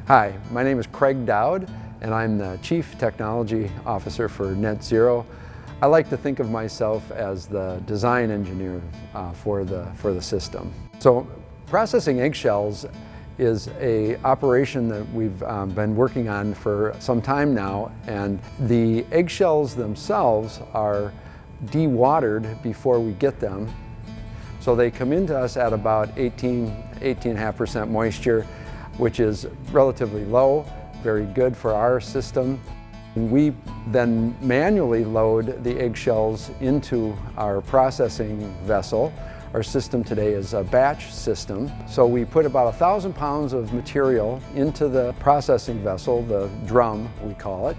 Hi, my name is Craig Dowd, and I'm the Chief Technology Officer for NETZRO. I like to think of myself as the design engineer for the system. So processing eggshells is an operation that we've been working on for some time now, and the eggshells themselves are dewatered before we get them. So they come into us at about 18.5% moisture, which is relatively low, very good for our system. We then manually load the eggshells into our processing vessel. Our system today is a batch system. So we put about 1,000 pounds of material into the processing vessel, the drum we call it.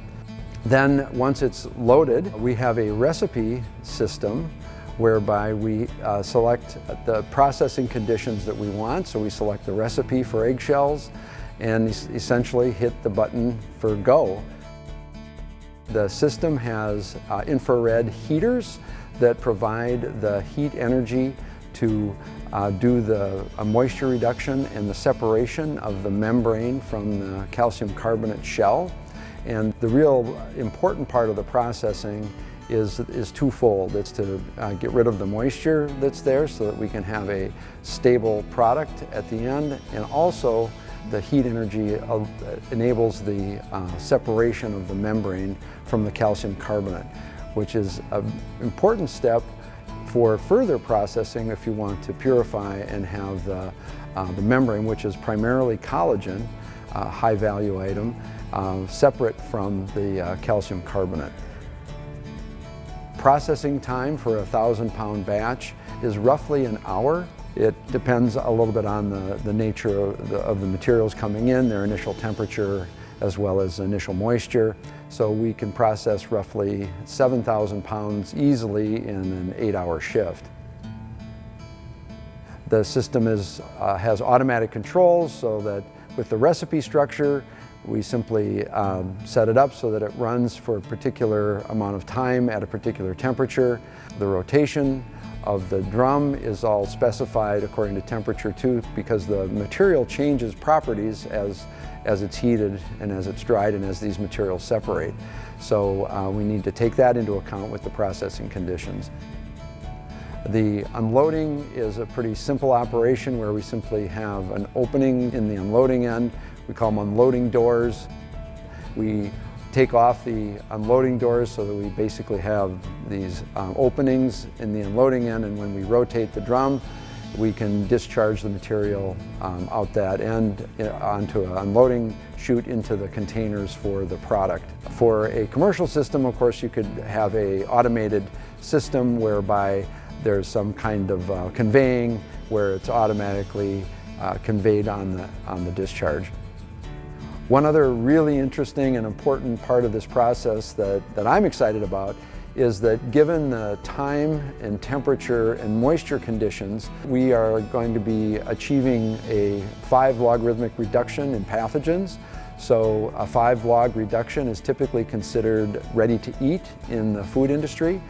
Then once it's loaded, we have a recipe system whereby we select the processing conditions that we want. So we select the recipe for eggshells and essentially hit the button for go. The system has infrared heaters that provide the heat energy to do the moisture reduction and the separation of the membrane from the calcium carbonate shell. And the real important part of the processing is twofold. It's to get rid of the moisture that's there so that we can have a stable product at the end, and also the heat energy enables the separation of the membrane from the calcium carbonate, which is an important step for further processing if you want to purify and have the membrane, which is primarily collagen, a high value item, separate from the calcium carbonate. Processing time for a 1,000-pound batch is roughly an hour. It depends a little bit on the nature of the materials coming in, their initial temperature, as well as initial moisture. So we can process roughly 7,000 pounds easily in an 8-hour shift. The system has automatic controls, so that with the recipe structure, we simply set it up so that it runs for a particular amount of time at a particular temperature. The rotation of the drum is all specified according to temperature too, because the material changes properties as it's heated and as it's dried and as these materials separate. So we need to take that into account with the processing conditions. The unloading is a pretty simple operation where we simply have an opening in the unloading end. We call them unloading doors. We take off the unloading doors so that we basically have these openings in the unloading end, and when we rotate the drum, we can discharge the material out that end onto an unloading chute into the containers for the product. For a commercial system, of course, you could have an automated system whereby there's some kind of conveying where it's automatically conveyed on the discharge. One other really interesting and important part of this process that I'm excited about is that given the time and temperature and moisture conditions, we are going to be achieving a 5 logarithmic reduction in pathogens. So a 5 log reduction is typically considered ready to eat in the food industry.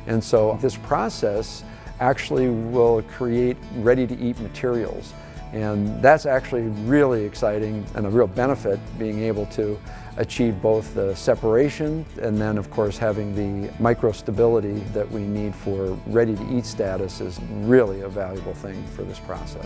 And so this process actually will create ready to eat materials. And that's actually really exciting and a real benefit, being able to achieve both the separation and then of course having the micro-stability that we need for ready to eat status is really a valuable thing for this process.